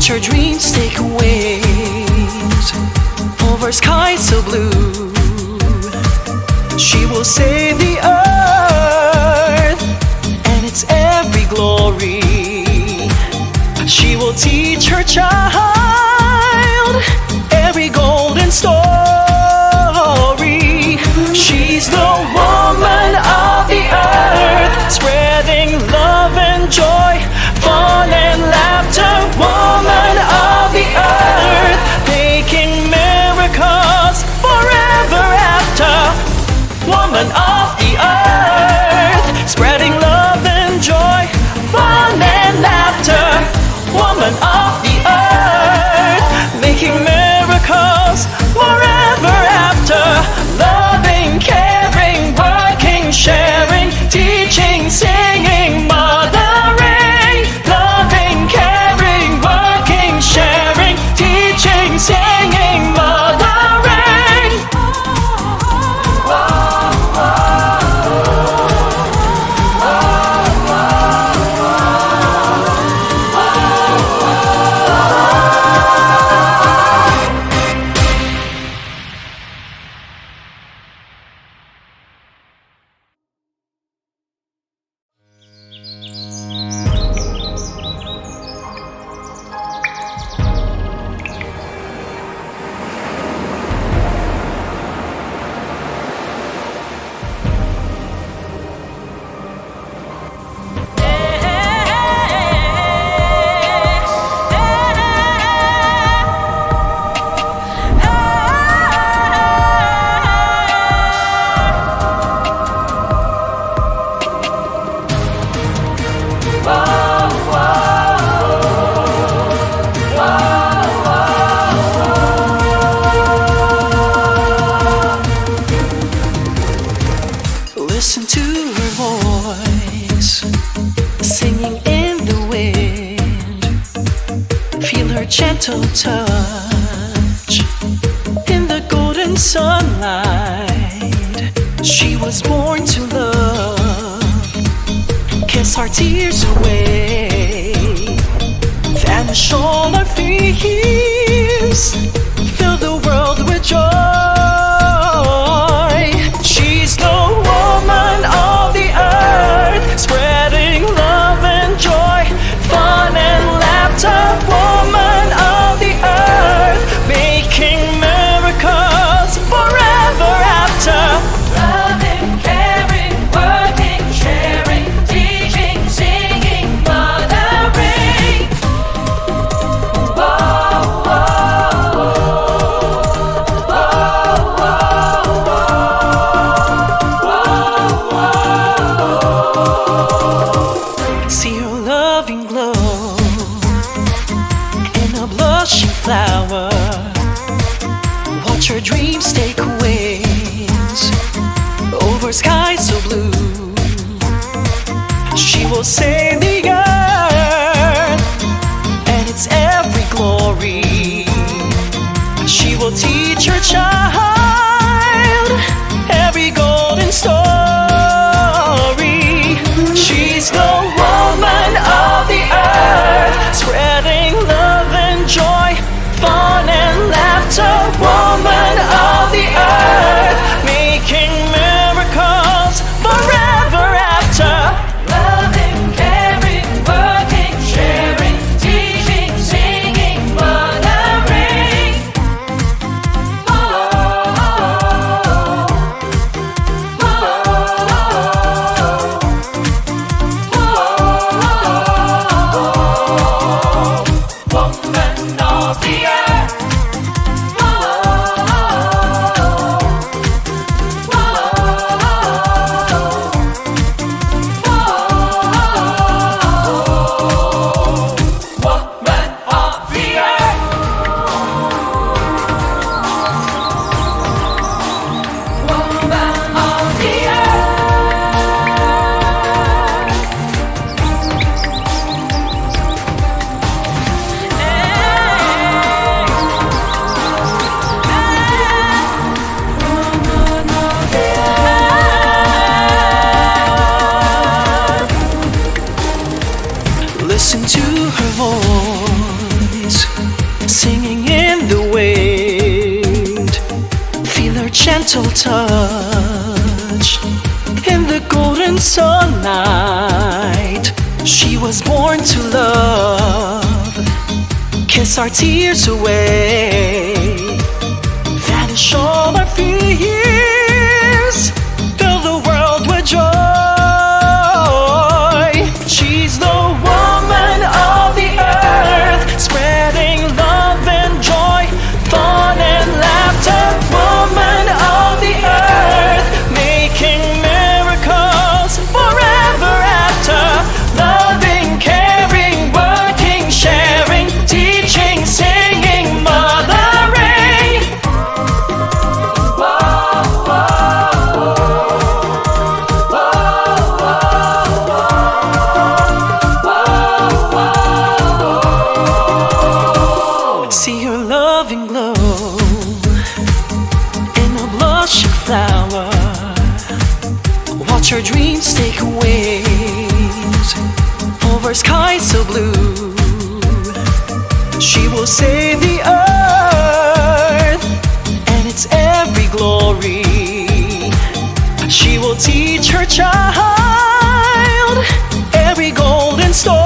Watch her dreams take wings over skies so blue. She will save the earth and its every glory. She will teach her child every golden story. She's the woman of the earth, spreading love and joy, fun and laughter. Woman of the earth, making miracles forever after. Woman of the earth, spreading love and joy, fun and laughter. Woman of the earth, making miracles forever after. Loving, caring, working, sharing, teaching, singing, mothering. Loving, caring, working, sharing, teaching, singing, mothering. Listen to her voice, singing in the wind. Feel her gentle touch in the golden sunlight. She was born to love, kiss our tears away, vanish all our fears, fill the world with joy. She's the woman of the earth, spreading love and joy, fun and laughter. Woman of the earth, making miracles forever after. Loving, caring, working, sharing, teaching, singing, mothering. Whoa, whoa, whoa. See her loving glow in a blushing flower. Watch her dreams take wings over skies so blue. She will save the earth and its every glory. She will teach her child every golden story. She's the woman of the earth, spreading love and joy, fun and laughter. Woman of the earth, making miracles forever after. Loving, caring, working, sharing, teaching, singing, mothering. Woman of the earth. Listen to her voice, gentle touch. In the golden sunlight, she was born to love. Kiss our tears away, vanish all our fears, fill the world with joy. She's the woman of the earth, spreading love and joy, fun and laughter. Woman of the earth, making miracles forever after. Loving, caring, working, sharing, teaching, singing, mothering. Whoa, whoa, whoa. See her loving glow in a blushing flower. Watch her dreams take wings over skies so blue. She will save the earth and its every glory. She will teach her child every golden story.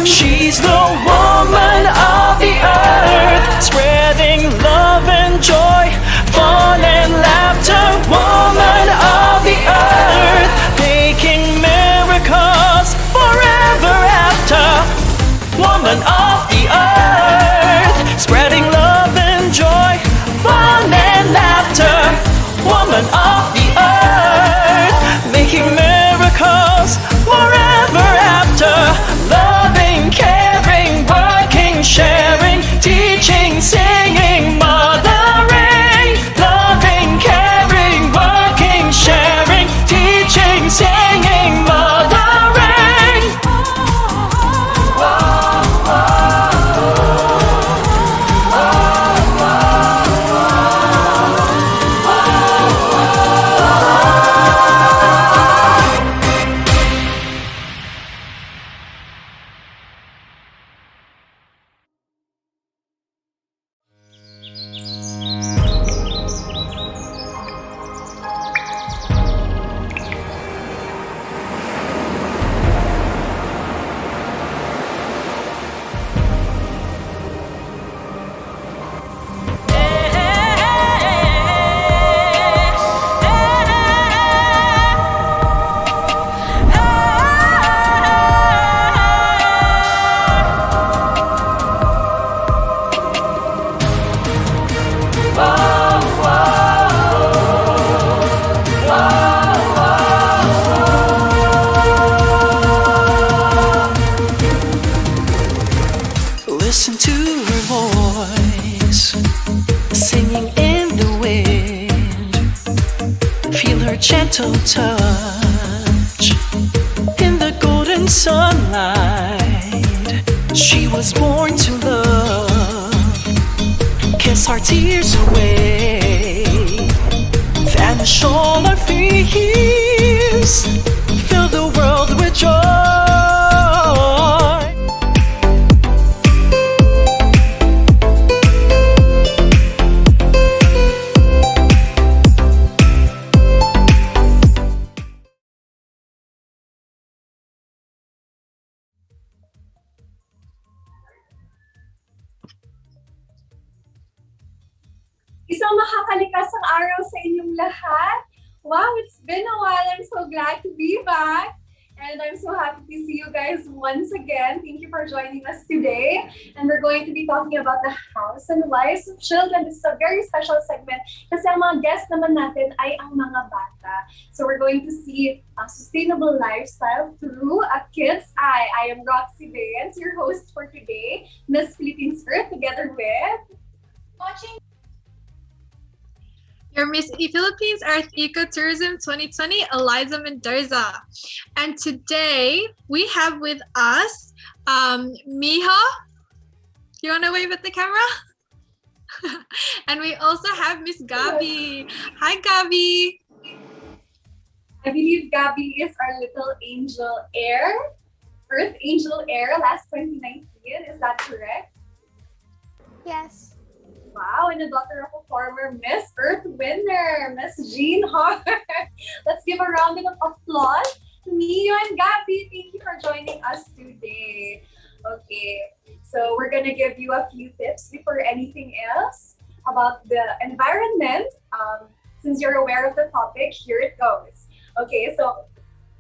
She's the woman of the earth, spreading love and joy, fun and laughter. Woman of the earth, making miracles forever after. Woman of the earth, spreading love and joy, fun and laughter. Woman of the earth, making miracles forever after. Loving, caring, working, sharing, teaching, singing, mothering. Loving, caring, working, sharing, teaching, singing, mothering. Listen to her voice, singing in the wind. Feel her gentle touch in the golden sunlight. She was born to love. Kiss our tears away, vanish all our fears, fill the world with joy. Isang makakalikasang araw sa inyong lahat. Wow, it's been a while. I'm so glad to be back. And I'm so happy to see you guys once again. Thank you for joining us today. And we're going to be talking about the house and lives of children. This is a very special segment kasi ang mga guests naman natin ay ang mga bata. So we're going to see a sustainable lifestyle through a kid's eye. I am Roxy Vance, your host for today, Miss Philippines Earth, together with watching your Miss Philippines Earth Ecotourism 2020, Eliza Mendoza. And today we have with us Miha. You want to wave at the camera? And we also have Miss Gabi. Hi, Gabi. I believe Gabi is our little angel heir, Earth Angel heir, last 2019. Is that correct? Yes. Wow, and the daughter of a former Miss Earth winner, Miss Jean Hart. Let's give a round of applause to Mio and Gabby. Thank you for joining us today. Okay, so we're gonna give you a few tips before anything else about the environment. Since you're aware of the topic, here it goes. Okay, so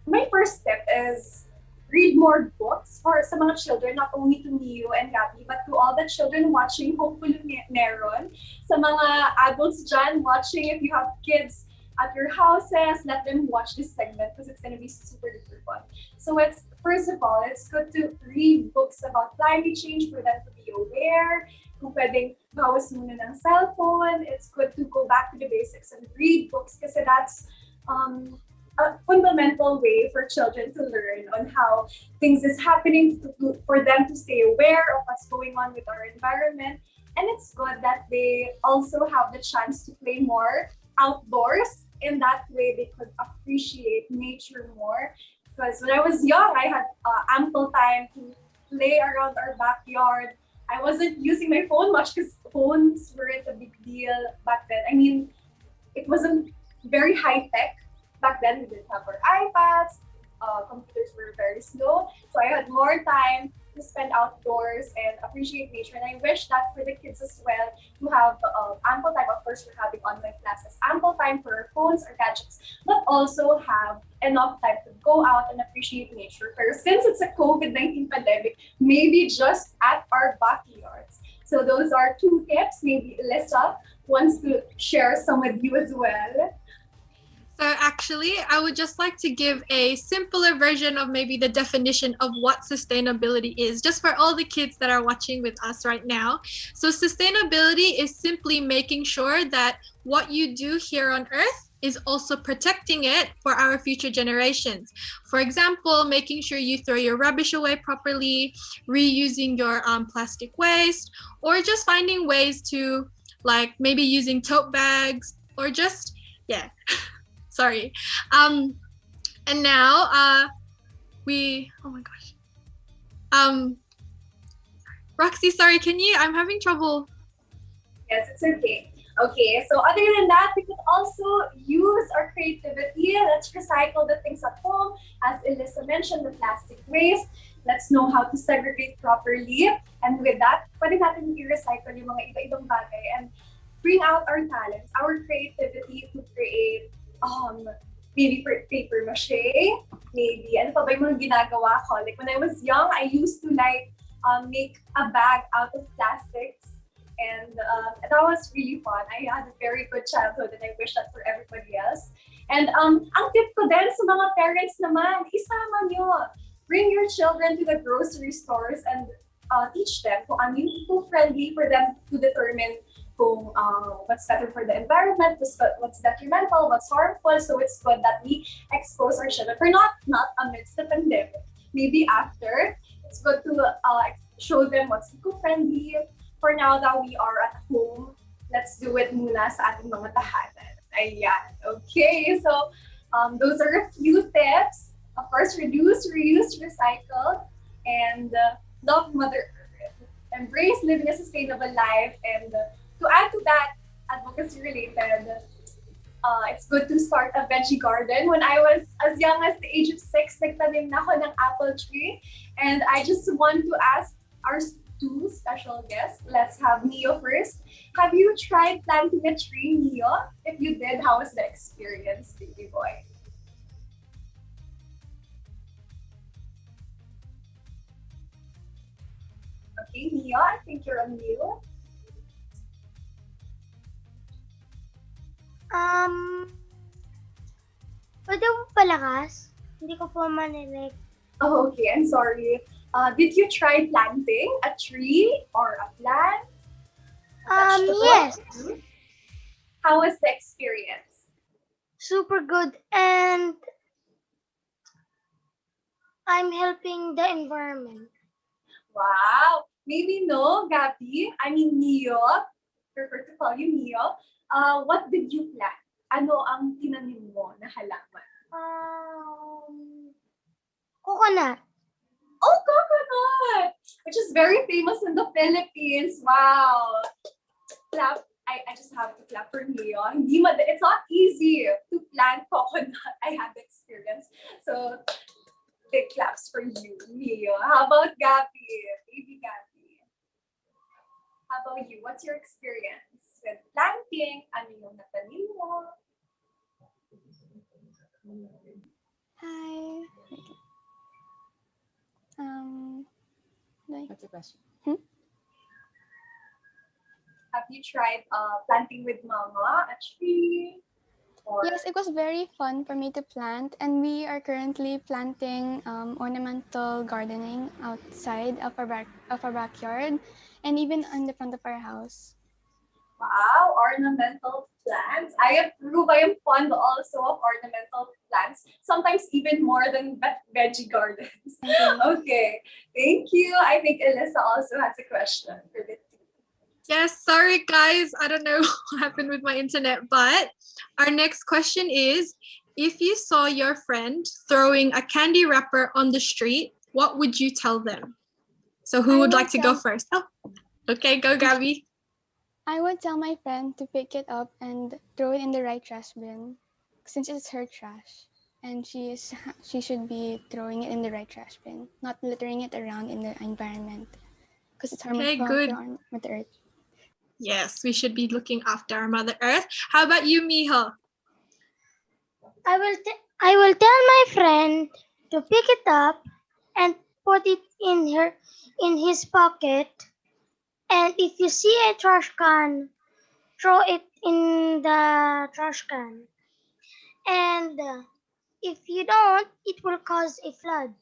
my first tip is read more books for sa mga children, not only to Mio and Gabby, but to all the children watching. Hopefully meron. Sa mga adults dyan watching, if you have kids at your houses, let them watch this segment because it's gonna be super duper fun. So it's, first of all, it's good to read books about climate change for them to be aware. Kung pwedeng bawas muna ng cellphone, it's good to go back to the basics and read books kasi that's a fundamental way for children to learn on how things is happening for them to stay aware of what's going on with our environment. And it's good that they also have the chance to play more outdoors. In that way, they could appreciate nature more. Because when I was young, I had ample time to play around our backyard. I wasn't using my phone much because phones weren't a big deal back then. I mean, it wasn't very high tech. Back then, we didn't have our iPads, computers were very slow, so I had more time to spend outdoors and appreciate nature. And I wish that for the kids as well, to have ample time. Of course, we're having online classes, ample time for our phones or gadgets, but also have enough time to go out and appreciate nature. But since it's a COVID-19 pandemic, maybe just at our backyards. So those are two tips. Maybe Alyssa wants to share some with you as well. So actually, I would just like to give a simpler version of maybe the definition of what sustainability is, just for all the kids that are watching with us right now. So sustainability is simply making sure that what you do here on Earth is also protecting it for our future generations. For example, making sure you throw your rubbish away properly, reusing your plastic waste, or just finding ways to, like, maybe using tote bags, or just, yeah. Sorry. And now oh my gosh. Roxy, sorry, I'm having trouble. Yes, it's okay. Okay, so other than that, we could also use our creativity. Let's recycle the things at home. As Alyssa mentioned, the plastic waste. Let's know how to segregate properly. And with that, pwede natin i-recycle yung mga iba-ibang bagay and bring out our talents, our creativity to create maybe paper mache, maybe ano pa ba yung mga ginagawa ko. Like when I was young, I used to make a bag out of plastics, and that was really fun. I had a very good childhood, and I wish that for everybody else. And ang tip ko din sa mga parents naman, isama nyo. Bring your children to the grocery stores and teach them kung ano yung eco-friendly for them to determine kung what's better for the environment, what's detrimental, what's harmful. So it's good that we expose our children, for not amidst the pandemic. Maybe after, it's good to show them what's eco-friendly. For now that we are at home, let's do it muna sa ating mga tahanan. Ayan. Okay, so those are a few tips. Of course, reduce, reuse, recycle, and love Mother Earth. Embrace living a sustainable life, and to add to that, advocacy related, it's good to start a veggie garden. When I was as young as the age of 6, nagtanim na ako ng apple tree. And I just want to ask our two special guests. Let's have Mio first. Have you tried planting a tree, Mio? If you did, how was the experience, baby boy? Okay, Mio, I think you're on mute. Pwede mo palakas? Hindi ko po manilig. Oh, okay, I'm sorry. Did you try planting a tree or a plant? Yes. How was the experience? Super good. And I'm helping the environment. Wow. Maybe no, Gabby. I mean, Mio. Prefer to call you Mio. What did you plant? Ano ang tinanim mo na halaman? Coconut. Oh, coconut! Which is very famous in the Philippines. Wow. clap. I just have to clap for Mio. It's not easy to plant coconut. I have experience. So, big claps for you, Mio. How about Gabby? Baby Gabby. How about you? What's your experience with planting? Ano yung natanim mo? Hi. What's the question? Have you tried planting with mama a tree? Or Yes, it was very fun for me to plant, and we are currently planting ornamental gardening outside of our backyard, and even in the front of our house. wow, ornamental plants. I approve. I am fond also of ornamental plants. Sometimes even more than veggie gardens. Okay, thank you. I think Elisa also has a question for the team. Yes, sorry guys. I don't know what happened with my internet, but our next question is, if you saw your friend throwing a candy wrapper on the street, what would you tell them? So who I would would like to go tell- first? Oh, okay, go Gabby. I would tell my friend to pick it up and throw it in the right trash bin, since it's her trash, and she should be throwing it in the right trash bin, not littering it around in the environment, because it's harmful Okay, for good. Mother Earth. Yes, we should be looking after our Mother Earth. How about you, Miho? I will tell my friend to pick it up and put it in his pocket. And if you see a trash can, throw it in the trash can. And if you don't, it will cause a flood.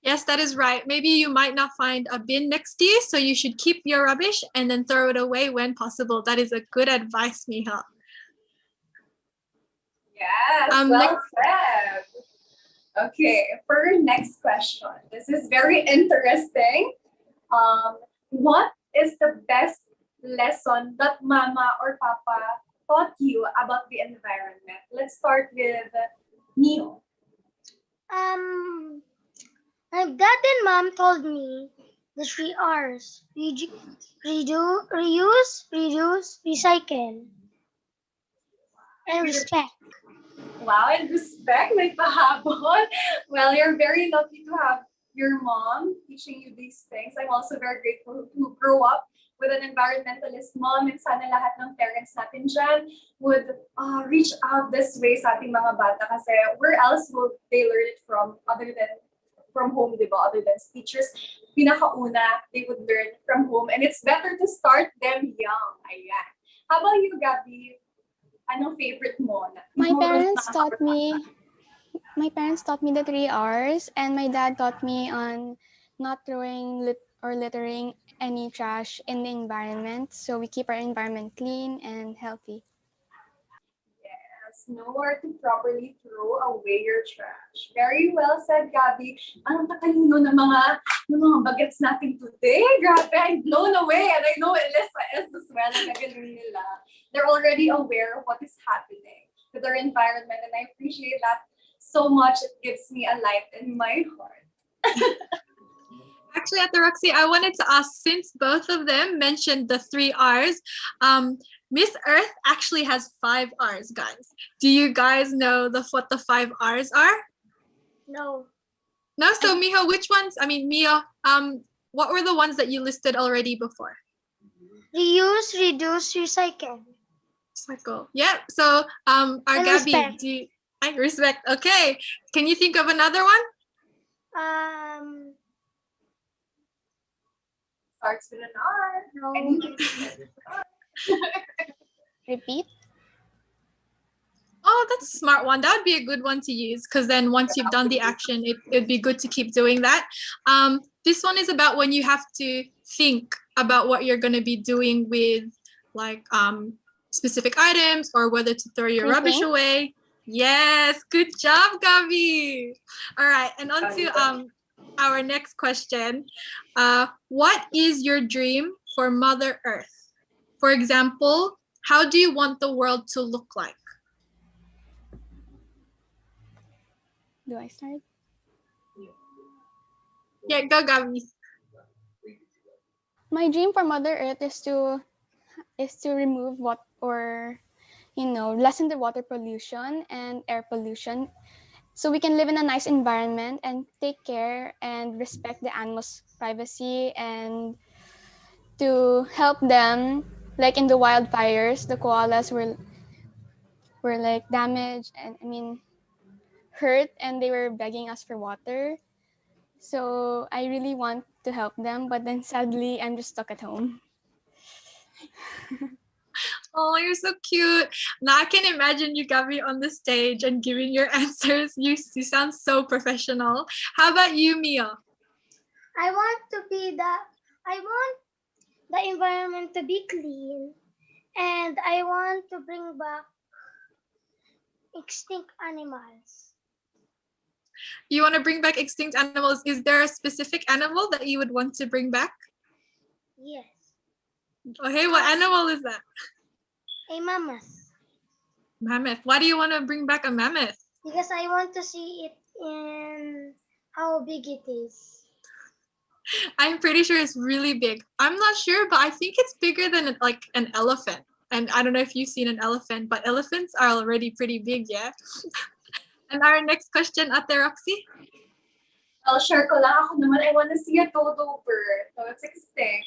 Yes, that is right. Maybe you might not find a bin next to you, so you should keep your rubbish and then throw it away when possible. That is a good advice, Miho. Yes, well next- said. Okay, for our next question. This is very interesting. What is the best lesson that mama or papa taught you about the environment? Let's start with Mio. My dad and mom told me the 3 R's: reuse, reduce, recycle, and respect. Wow, and respect, may pahabol. Well, you're very lucky to have your mom teaching you these things. I'm also very grateful to grow up with an environmentalist mom, and sana lahat ng parents natin dyan would reach out this way sa ating mga bata, kasi where else will they learn it from other than from home, di ba? Other than teachers, pinakauna, they would learn from home, and it's better to start them young. Ayan. How about you, Gabby? Anong favorite mo? My parents taught me the 3 R's, and my dad taught me on not throwing or littering any trash in the environment, so we keep our environment clean and healthy. Yes, know where to properly throw away your trash. Very well said, Gabby. Ang tatalino ng mga bagets natin today. Grabe, I'm blown away. And I know Elisa is as well. Ang gagaling nila. They're already aware of what is happening to their environment, and I appreciate that so much. It gives me a light in my heart. Actually, at the Roxy, I wanted to ask, since both of them mentioned the 3 R's, Miss Earth actually has 5 R's, guys. Do you guys know what the 5 R's are? No. No? So Miho, which ones? I mean, Mio, what were the ones that you listed already before? Reuse, reduce, recycle. Cycle. Yep. So our And Gabby, respect. I respect. Okay. Can you think of another one? Starts with an R. No. Repeat. Oh, that's a smart one. That would be a good one to use, because then once you've done the action, it'd be good to keep doing that. This one is about when you have to think about what you're going to be doing with like specific items, or whether to throw your rubbish Thinking. away. Yes, good job, Gabby. All right, and on to our next question. What is your dream for Mother Earth? For example, how do you want the world to look like? Do I start? Yeah, go, Gabby. My dream for Mother Earth is to remove lessen the water pollution and air pollution, so we can live in a nice environment and take care and respect the animals' privacy, and to help them, like in the wildfires, the koalas were like damaged and hurt, and they were begging us for water. So I really want to help them, but then sadly I'm just stuck at home. Oh, you're so cute. Now I can imagine you, Gabby, on the stage and giving your answers. You sound so professional. How about you, Mia? I want the environment to be clean, and I want to bring back extinct animals. You want to bring back extinct animals. Is there a specific animal that you would want to bring back? Yes. Okay, what animal is that? A mammoth. Mammoth. Why do you want to bring back a mammoth? Because I want to see it in how big it is. I'm pretty sure it's really big. I'm not sure, but I think it's bigger than like an elephant. And I don't know if you've seen an elephant, but elephants are already pretty big, yeah? And our next question, Ate Roxy. I'll share ko lang. Ako naman, I want to see a dodo bird. So it's extinct.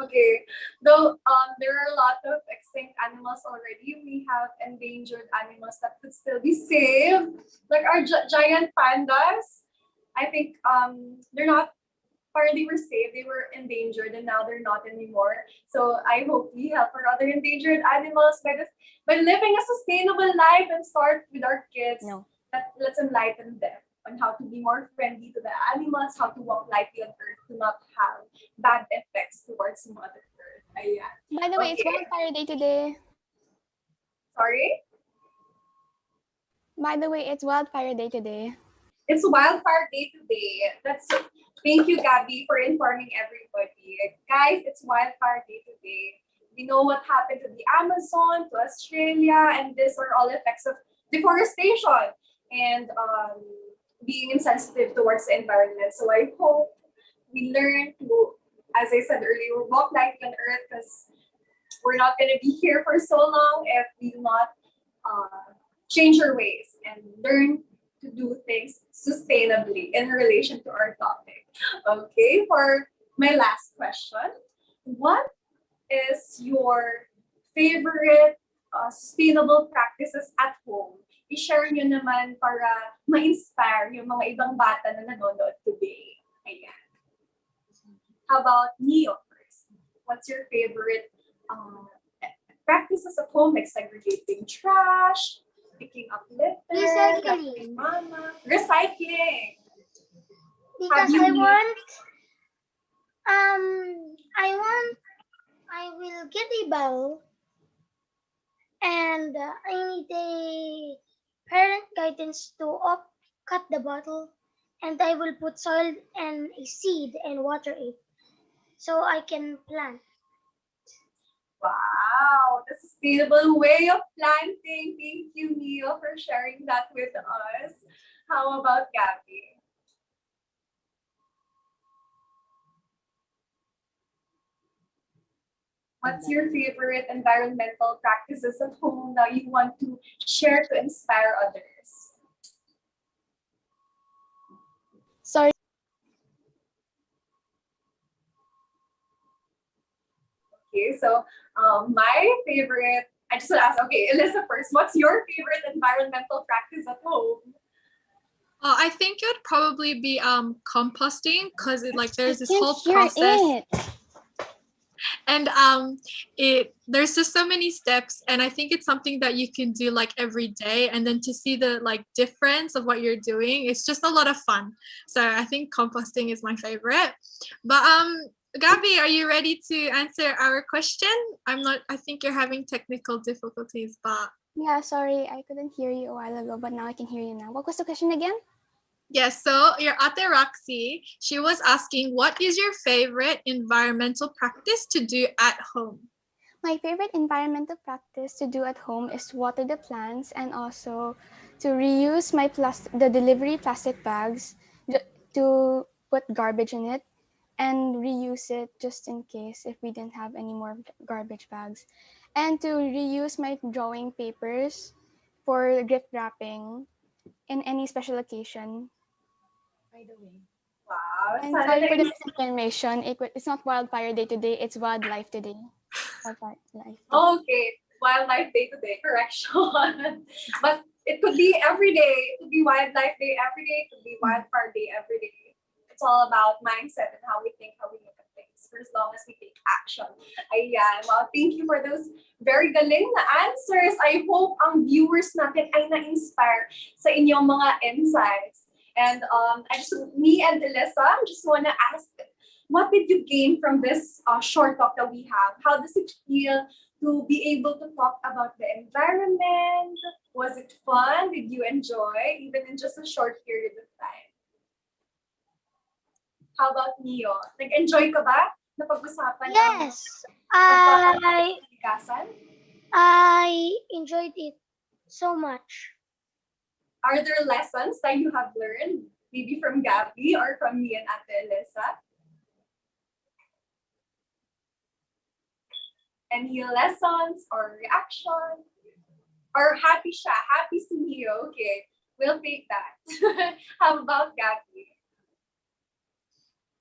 Okay. Though there are a lot of extinct animals already, we have endangered animals that could still be saved. Like our giant pandas. I think they're not, or they were saved, they were endangered, and now they're not anymore. So I hope we help our other endangered animals by living a sustainable life and start with our kids. No. Let's enlighten them on how to be more friendly to the animals, how to walk lightly on Earth, to not have bad effects towards Mother Earth. Ayan. By the way, it's Okay. Wildfire Day today. Sorry? By the way, it's Wildfire Day today. It's Wildfire Day today. Thank you, Gabby, for informing everybody. Guys, it's Wildfire Day today. We know what happened to the Amazon, to Australia, and these are all effects of deforestation and being insensitive towards the environment. So I hope we learn to, as I said earlier, walk lightly on Earth, because we're not going to be here for so long if we do not change our ways and learn to do things sustainably in relation to our topic. Okay, for my last question, what is your favorite sustainable practices at home? I-share nyo naman para ma-inspire yung mga ibang bata na nanonood today. Ayan. How about Neo first? What's your favorite practices at home, like segregating trash, picking up litter, Recycling. helping mama, recycling? Because you I been- want, I will get a bowl, and I need a parent guidance to cut the bottle, and I will put soil and a seed and water it, so I can plant. Wow, the sustainable way of planting. Thank you, Neo, for sharing that with us. How about Gabby? What's your favorite environmental practices at home that you want to share to inspire others? Sorry. Okay, so my favorite, I just want to ask, okay, Alyssa first, what's your favorite environmental practice at home? I think it would probably be composting, because there's this I whole can't hear process. it. And there's just so many steps, and I think it's something that you can do like every day, and then to see the difference of what you're doing, it's just a lot of fun. So I think composting is my favorite. But Gabby, are you ready to answer our question? I think you're having technical difficulties, but Yeah, sorry, I couldn't hear you a while ago, but now I can hear you now. What was the question again? yes, so your Ate Roxy, she was asking, what is your favorite environmental practice to do at home? My favorite environmental practice to do at home is to water the plants, and also to reuse the delivery plastic bags to put garbage in it, and reuse it just in case if we didn't have any more garbage bags. And to reuse my drawing papers for gift wrapping in any special occasion. Wow. And Sana sorry for the na- misinformation. It's not Wildfire Day today, it's Wildlife Today. Wildfire Life Day. Okay, Wildlife Day today, correction. But it could be every day. It could be Wildlife Day every day. It could be Wildfire Day every day. It's all about mindset and how we think, how we look at things. For as long as we take action. Ayan. Well, thank you for those very galing na answers. I hope ang viewers natin ay na-inspire sa inyong mga insights. And me and Elisa, just wanna ask, what did you gain from this short talk that we have? How does it feel to be able to talk about the environment? Was it fun? Did you enjoy, even in just a short period of time? How about Neo? Nag-enjoy ka ba? Napag-usapan Yes, ang I pagkakasan? I enjoyed it so much. Are there lessons that you have learned? Maybe from Gabby or from me and Ate Elisa? Any lessons or reaction? Or happy siya, happy si Neo. Okay, we'll take that. How about Gabby?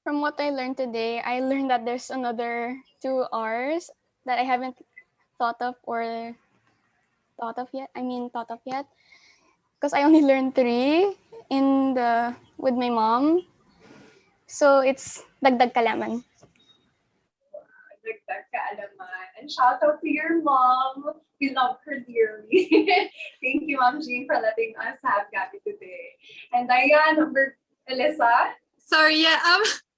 From what I learned today, I learned that there's another 2 hours that I haven't thought of yet. Because I only learned 3 with my mom. So it's dagdag kalaman. Dagdag kaalaman. And shout out to your mom. We love her dearly. Thank you, Mom Jean, for letting us have Gabby today. And Diane, Elisa. Sorry, yeah.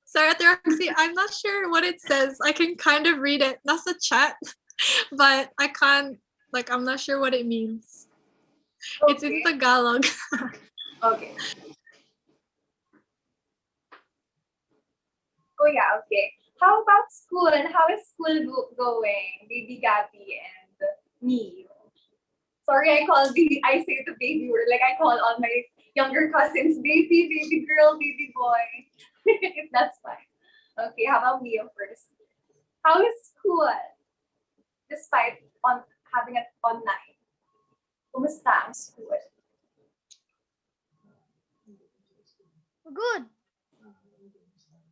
Sorry, Ate Roxy, I'm not sure what it says. I can kind of read it. That's the chat, but I can't. Like, I'm not sure what it means. It's in Tagalog. Okay. Oh yeah, okay. How about school and how is school going, baby Gabby and me? Sorry, I say the baby word, like I call all my younger cousins baby, baby girl, baby boy. If that's fine. Okay, how about Mio first? How is school despite having it online? Kumusta ang school? Good,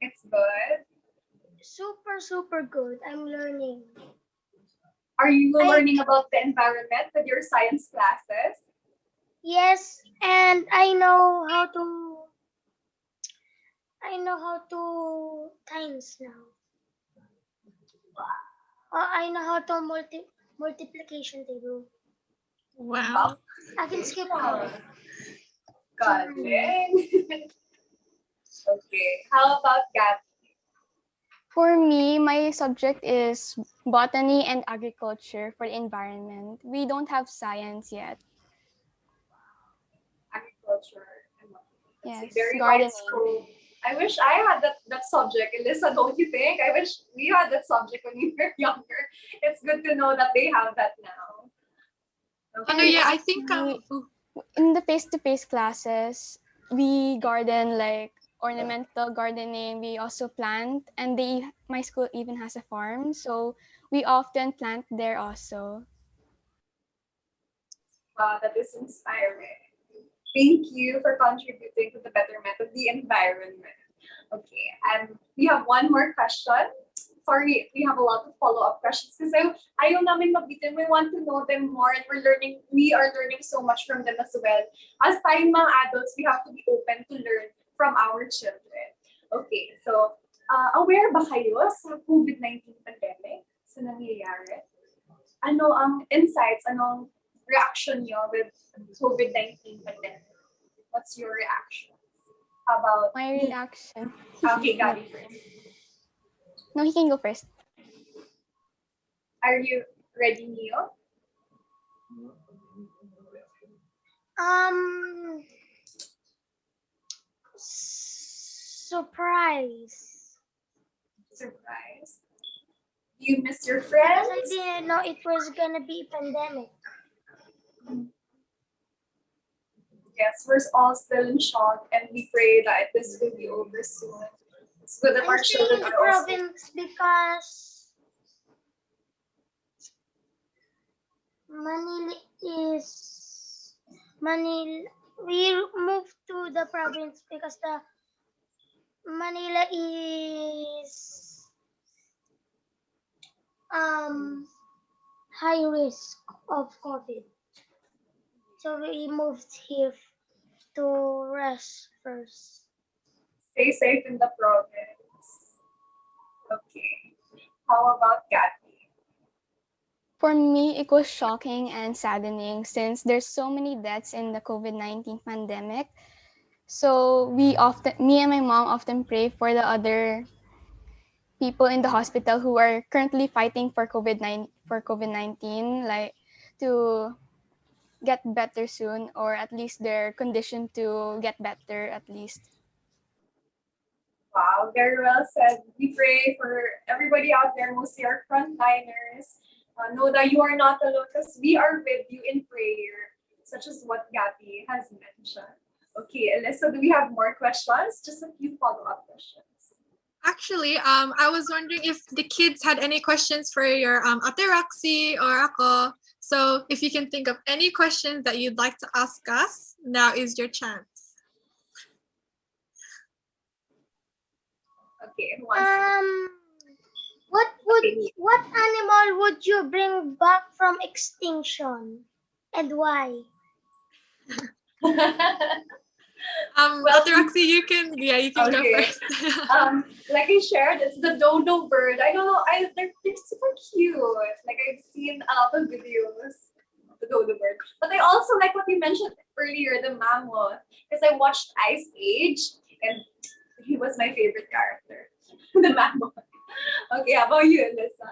It's good. super good. I'm learning. Are you learning about the environment with your science classes? Yes, and I know how to times now. I know how to multiplication table. Wow. I can skip Wow. out. Galing. Okay, how about Gab? For me, my subject is botany and agriculture for the environment. We don't have science yet. Agriculture. Yes, Very gardening. wide scope. I wish I had that subject. Elisa, don't you think? I wish we had that subject when we were younger. It's good to know that they have that now. Oh, yeah, I think In the face-to-face classes, we garden like ornamental gardening. We also plant, and my school even has a farm, so we often plant there also. Wow, that is inspiring. Thank you for contributing to the betterment of the environment. Okay, and we have one more question. Sorry, we have a lot of follow-up questions kasi ayaw namin mabitin. We want to know them more and we are learning so much from them as well. As tayong mga adults, we have to be open to learn from our children. Okay, so aware ba kayo sa COVID-19 pandemic? Sa nangyayari? Ano ang insights, anong reaction nyo with COVID-19 pandemic? What's your reaction? How about My reaction. Okay, Gabby first. No, he can go first. Are you ready, Neo? Surprise. Surprise. You miss your Because friends? I didn't know it was gonna be pandemic. Yes, we're all still in shock and we pray that this will be over soon. It's good that I'm our staying children in the are also. province because Manila is Manila. We moved to the province because the Manila is high risk of COVID. So we moved here to rest first. Stay safe in the province. Okay. How about Kathy? For me, it was shocking and saddening since there's so many deaths in the COVID-19 pandemic. So me and my mom often pray for the other people in the hospital who are currently fighting for COVID-19, like to get better soon, or at least their condition to get better at least. Wow, very well said. We pray for everybody out there, mostly our frontliners. Know that you are not alone because we are with you in prayer, such as what Gabby has mentioned. Okay, Alyssa, do we have more questions? Just a few follow-up questions. Actually, I was wondering if the kids had any questions for your Ate Roxy or ako. So if you can think of any questions that you'd like to ask us, now is your chance. Okay, who wants What animal would you bring back from extinction, and why? to? Well, Ate Roxy, you can go Okay. first. Like I shared, it's the dodo bird. I don't know. They're super cute. Like I've seen a lot of videos of the dodo bird. But I also like what you mentioned earlier, the mammoth, because I watched Ice Age, and he was my favorite character, the mammoth. Okay, how about you, Alyssa?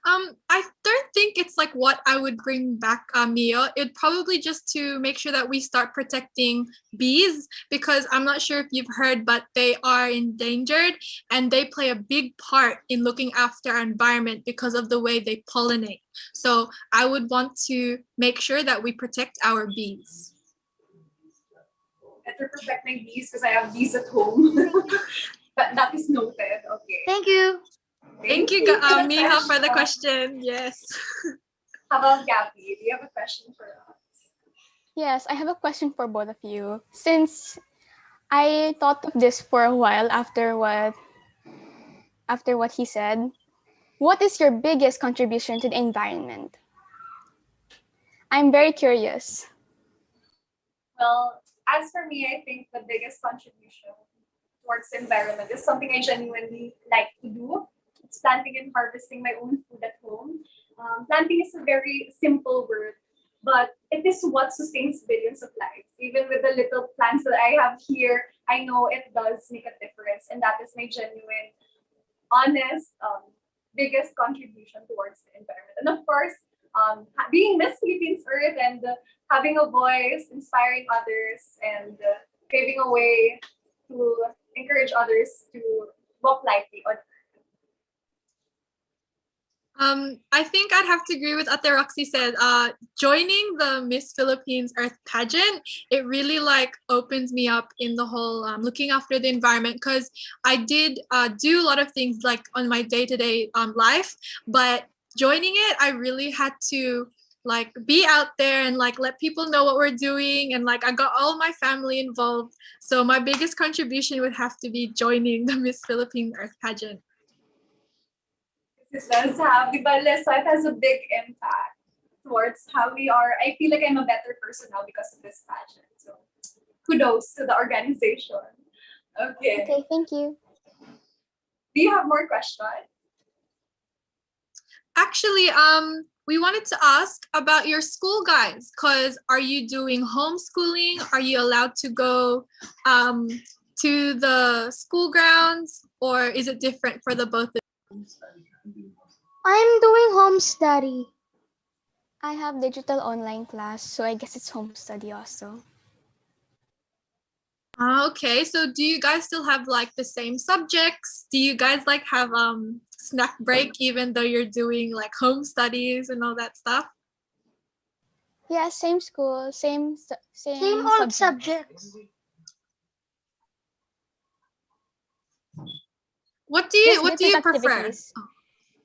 I don't think it's like what I would bring back, Mia. It'd probably just to make sure that we start protecting bees because I'm not sure if you've heard, but they are endangered and they play a big part in looking after our environment because of the way they pollinate. So I would want to make sure that we protect our bees. Better protect my bees because I have bees at home. But that is noted. Okay. Thank you. Thank you, for the Miha, for the question. question. Yes. How about Gabby? Do you have a question for us? Yes, I have a question for both of you. Since I thought of this for a while after what he said, what is your biggest contribution to the environment? I'm very curious. Well, as for me, I think the biggest contribution towards the environment is something I genuinely like to do. It's planting and harvesting my own food at home. Planting is a very simple word, but it is what sustains billions of lives. Even with the little plants that I have here, I know it does make a difference, and that is my genuine, honest, biggest contribution towards the environment. And of course, being Miss Philippines Earth and having a voice, inspiring others, and paving a way to encourage others to walk lightly on. I think I'd have to agree with Ate Roxy said. Joining the Miss Philippines Earth pageant, it really like opens me up in the whole looking after the environment because I did do a lot of things like on my day-to-day life, but joining it, I really had to like be out there and like let people know what we're doing and like I got all my family involved. So my biggest contribution would have to be joining the Miss Philippines Earth pageant. It does have, di ba, Lesa, it has a big impact towards how we are. I feel like I'm a better person now because of this pageant. So kudos to the organization. Okay. Okay, thank you. Do you have more questions? Actually, we wanted to ask about your school guys, because are you doing homeschooling? Are you allowed to go to the school grounds, or is it different for the both of you? I'm doing home study. I have digital online class, so I guess it's home study also. Okay, so do you guys still have like the same subjects? Do you guys like have snack break even though you're doing like home studies and all that stuff? Yeah, same school, same Same old subjects. What do you Just different prefer? activities.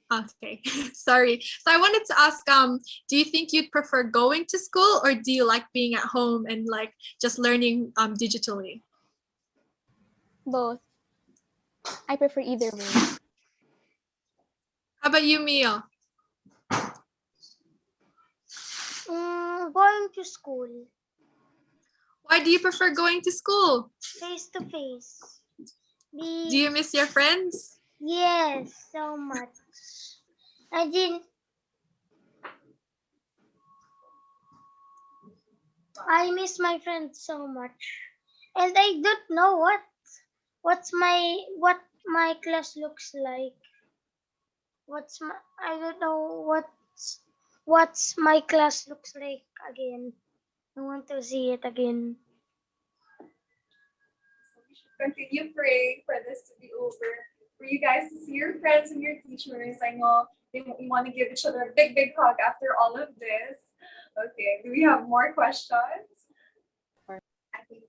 Oh, okay, sorry. So I wanted to ask, do you think you'd prefer going to school, or do you like being at home and like just learning digitally? Both. I prefer either way. How about you, Mia? Going to school Why do you prefer going to school? face to face. Do you miss your friends? Yes, so much. I didn't. I miss my friends so much, and I don't know what my class looks like. I don't know what's my class looks like again. I want to see it again. So we should continue praying for this to be over. For you guys to see your friends and your teachers. I know you want to give each other a big, big hug after all of this. Okay, do we have more questions? I think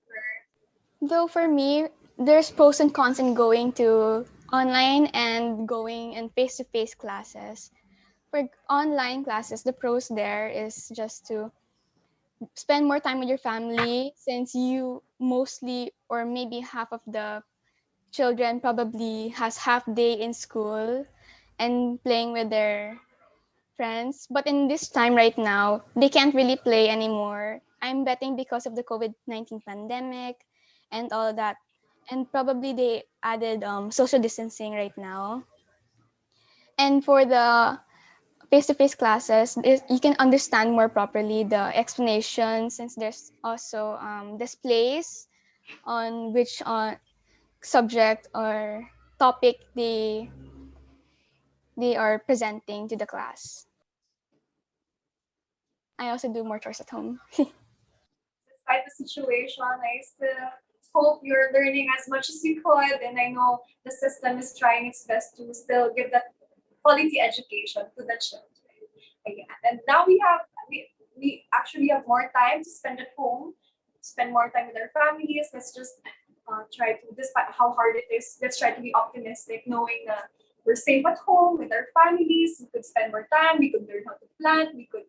Though for me, there's pros and cons in going to online and going in face-to-face classes. For online classes, the pros there is just to spend more time with your family, since you mostly or maybe half of the children probably has half day in school and playing with their friends. But in this time right now, they can't really play anymore. I'm betting because of the COVID-19 pandemic and all that. And probably they added social distancing right now. And for the face-to-face classes, you can understand more properly the explanation, since there's also displays on which subject or topic they are presenting to the class. I also do more chores at home. despite the situation, I still hope you're learning as much as you could. And I know the system is trying its best to still give that quality education to the children. Again. And now we actually have more time to spend at home, spend more time with our families. Let's just try to, despite how hard it is, let's try to be optimistic, knowing that we're safe at home with our families. We could spend more time. We could learn how to plant. We could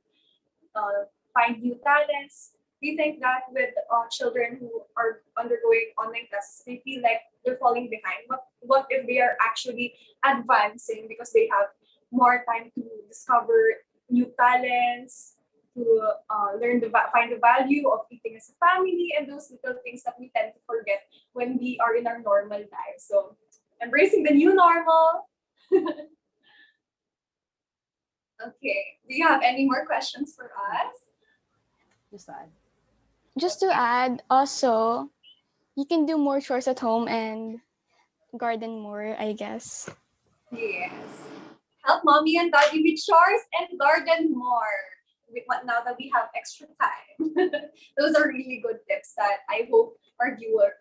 find new talents. We think that with children who are undergoing online classes, they feel like they're falling behind. What if they are actually advancing because they have more time to discover new talents, to find the value of eating as a family, and those little things that we tend to forget when we are in our normal lives. So, embracing the new normal. Okay. Do you have any more questions for us? Just to add, also, you can do more chores at home and garden more, I guess. Yes. Help mommy and daddy with chores and garden more. Now that we have extra time. Those are really good tips that I hope our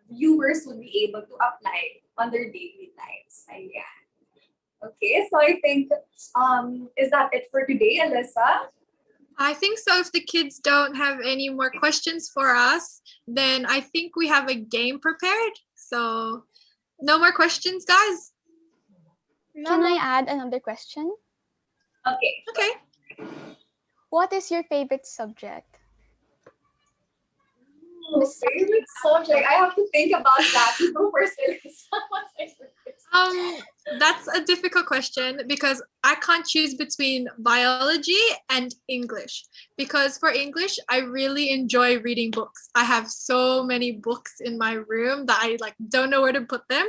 viewers would be able to apply on their daily lives. Ayan. Okay, so I think, is that it for today, Alyssa? I think so. If the kids don't have any more questions for us, then I think we have a game prepared. So, no more questions, guys? Can I add another question? Okay. Okay. What is your favorite subject? Favorite subject? I have to think about that. You go first, Alyssa. What's my favorite subject? That's a difficult question because I can't choose between biology and English. Because for English, I really enjoy reading books. I have so many books in my room that I don't know where to put them.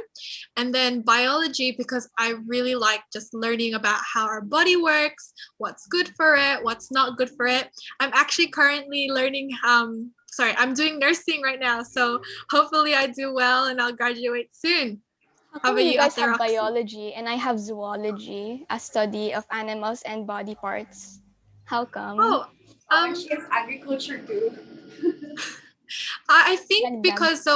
And then biology, because I really like just learning about how our body works, what's good for it, what's not good for it. I'm actually currently learning I'm doing nursing right now. So hopefully I do well and I'll graduate soon. How come about you you, guys Ate have Roxy? biology and I have zoology, a study of animals and body parts? How come? Oh, And she has agriculture too. I think Ganda. because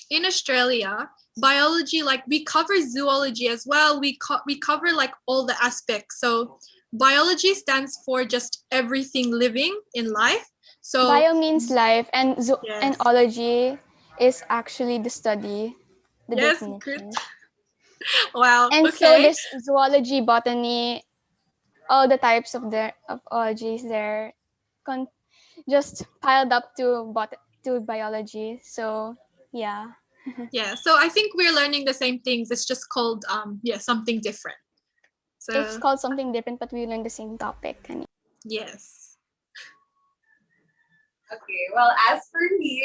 in Australia, biology, we cover zoology as well. We cover all the aspects. So biology stands for just everything living in life. So Bio means life, and Yes. and ology is actually the study, the Yes, definition. good. Wow. And so Okay. this zoology, botany, all the types of ologies there just piled up to biology. So yeah. Yeah. So I think we're learning the same things. It's just called something different. It's So called something different, but we learn the same topic. yes. Okay, well, as for me,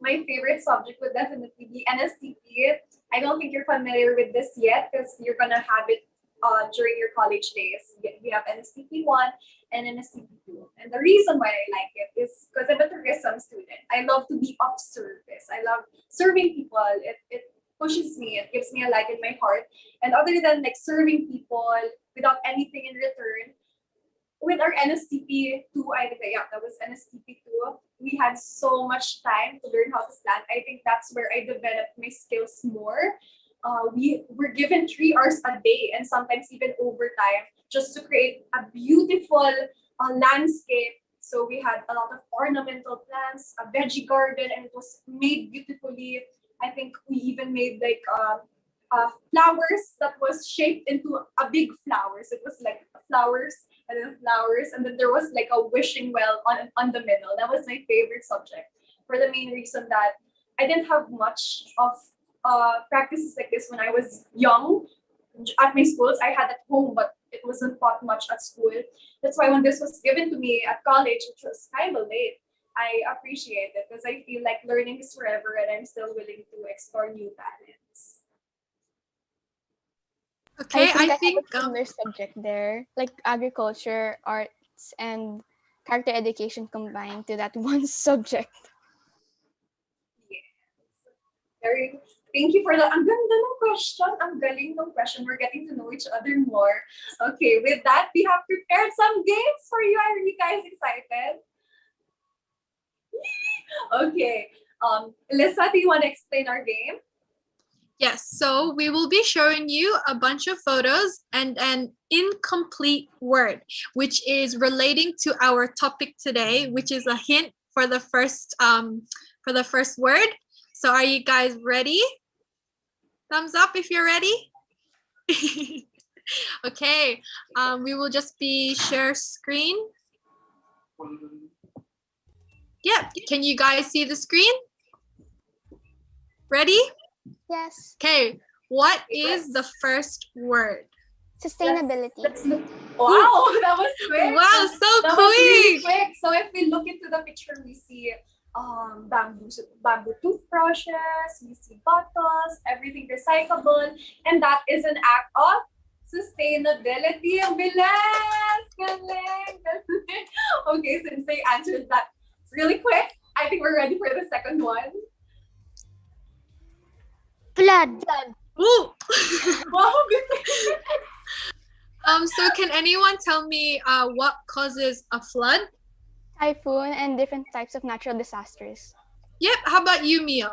my favorite subject would definitely be NSTP. I don't think you're familiar with this yet because you're gonna have it during your college days. We have NSTP 1 and NSTP 2. And the reason why I like it is because I'm a tourism student. I love to be of service. I love serving people. It pushes me, it gives me a light in my heart. And other than like serving people without anything in return, with our NSTP 2, I think that was NSTP 2. We had so much time to learn how to slant. I think that's where I developed my skills more. We were given 3 hours a day and sometimes even overtime just to create a beautiful landscape. So we had a lot of ornamental plants, a veggie garden, and it was made beautifully. I think we even made like flowers that was shaped into a big flowers. It was like flowers, and then there was like a wishing well on the middle. That was my favorite subject for the main reason that I didn't have much of practices like this when I was young. At my schools, I had at home, but it wasn't taught much at school. That's why when this was given to me at college, which was kind of late, I appreciate it because I feel like learning is forever and I'm still willing to explore new talents. Okay. I I think have a similar subject there, like agriculture, arts, and character education combined to that one subject. Very, thank you for that. Ang ganda ng question. Ang galing ng question. We're getting to know each other more. Okay, with that, we have prepared some games for you. Are you guys excited? Okay. Alyssa, do you want to explain our game? yes. So we will be showing you a bunch of photos and an incomplete word, which is relating to our topic today, which is a hint for the first word. So are you guys ready? Thumbs up if you're ready. Okay. We will just be share screen. Yeah. Can you guys see the screen? Ready? Yes. Okay. What is the first word? Sustainability. Let's look. Wow, that was quick. Wow, so That was really quick. quick. So if we look into the picture, we see bamboo toothbrushes, we see bottles, everything recyclable, and that is an act of sustainability. Ang bilis! Galing! Galing! Okay, since they answered that really quick, I think we're ready for the second one. Flood. Ooh. Wow! So can anyone tell me what causes a flood? Typhoon and different types of natural disasters. Yep. How about you, Mia?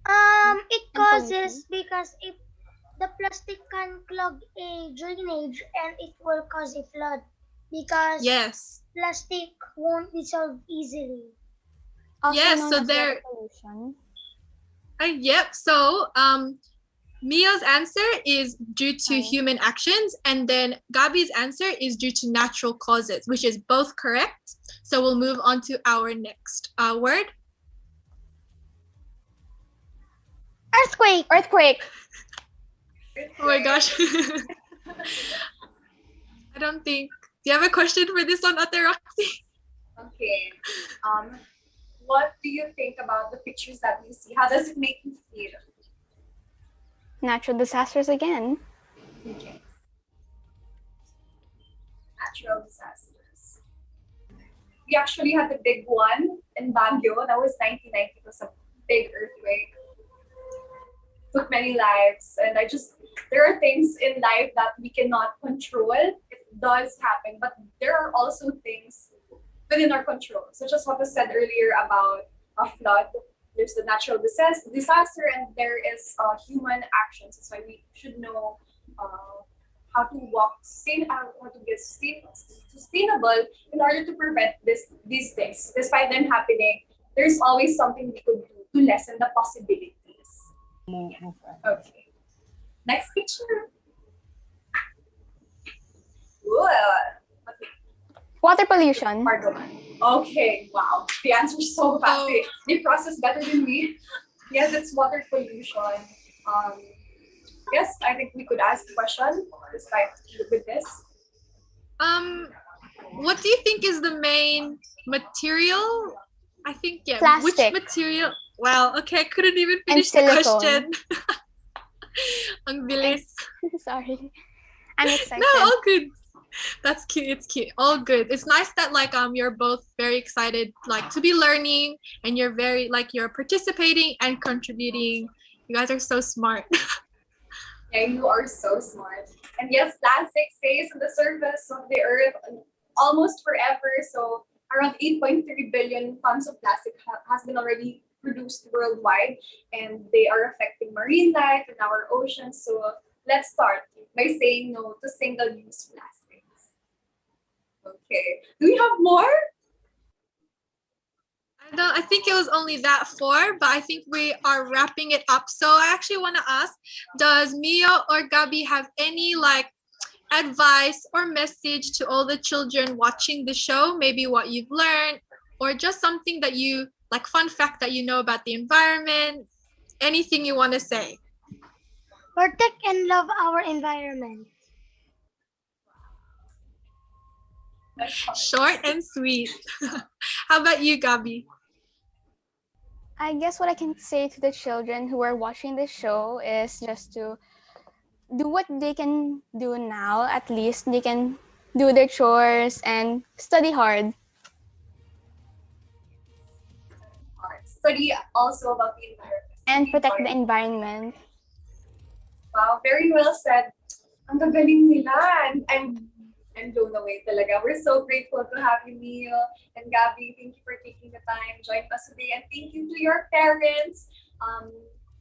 It causes because if the plastic can clog a drainage and it will cause a flood because Yes. plastic won't dissolve easily. Also Yes, known so as there- water pollution. Yep. So Mia's answer is due to Fine. human actions, and then Gabi's answer is due to natural causes, which is both correct. So we'll move on to our next word. Earthquake. Earthquake. Oh my gosh. I don't think. Do you have a question for this one, Ate Roxy? Okay. What do you think about the pictures that you see? How does it make you feel? Natural disasters again. Okay. Natural disasters. We actually had a big one in Baguio. That was 1990. It was a big earthquake. Took many lives. And there are things in life that we cannot control. It does happen. But there are also things within our control, such as what was said earlier about a flood. There's the natural disaster, and there is human actions. That's why we should know how to how to get sustainable in order to prevent these things. Despite them happening, there's always something we could do to lessen the possibilities. Okay. Next picture. Ooh, okay, Water pollution. pardon. Okay, wow. The answer's so fast. Oh. They process better than me. Yes, it's water pollution. Yes, I think we could ask a question despite with this. What do you think is the main material? I think, yeah. Which Plastic. material? Well, okay, I couldn't even And finish the silicone. question. Ang bilis. Sorry. I'm excited. No, all good. That's cute. It's cute. All good. It's nice that like you're both very excited like to be learning and you're very like you're participating and contributing. You guys are so smart. Yeah, you are so smart. And yes, plastic stays on the surface of the earth almost forever. So around 8.3 billion tons of plastic has been already produced worldwide, and they are affecting marine life and our oceans. So let's start by saying no to single-use plastics. Okay. Do we have more? I think it was only that four, but I think we are wrapping it up. So I actually want to ask, does Mio or Gabi have any like advice or message to all the children watching the show? Maybe what you've learned or just something that you like fun fact that you know about the environment, anything you want to say. Protect and love our environment. Short and sweet. How about you, Gabi? I guess what I can say to the children who are watching the show is just to do what they can do now. At least they can do their chores and study hard. Study also about the environment. And protect the environment. Wow, very well said. Ang gagaling nila. I'm blown away talaga. We're so grateful to have you, Mio and Gabi. Thank you for taking the time to join us today. And thank you to your parents.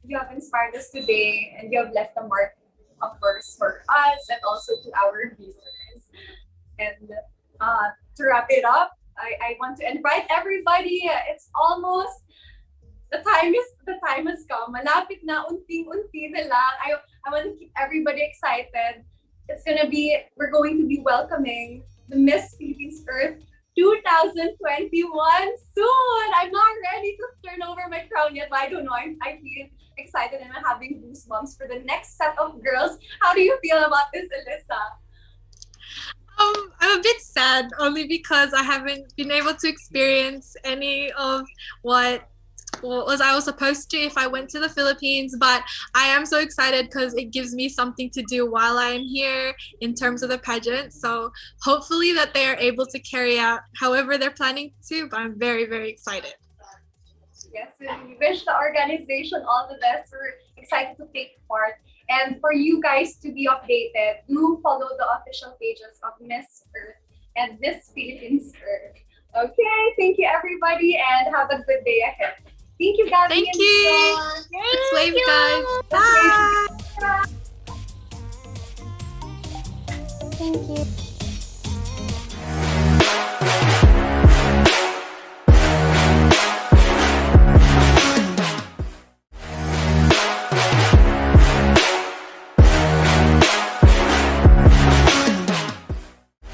You have inspired us today and you have left a mark, of course, for us and also to our viewers. And to wrap it up, I want to invite everybody. It's almost the time has come. Malapit na, unting-unti na lang. I want to keep everybody excited. We're going to be welcoming the Miss Philippines Earth 2021 soon. I'm not ready to turn over my crown yet, but I don't know. I feel excited and I'm having goosebumps for the next set of girls. How do you feel about this, Alyssa? I'm a bit sad only because I haven't been able to experience any of what I was supposed to if I went to the Philippines, but I am so excited because it gives me something to do while I'm here in terms of the pageant. So hopefully that they are able to carry out however they're planning to, but I'm very, very excited. Yes, and we wish the organization all the best. We're excited to take part. And for you guys to be updated, do follow the official pages of Miss Earth and Miss Philippines Earth. Okay, thank you everybody and have a good day ahead. Thank you, Gabi. Thank and you. Leon. Let's wave, guys. Let's wave. Bye. Thank you.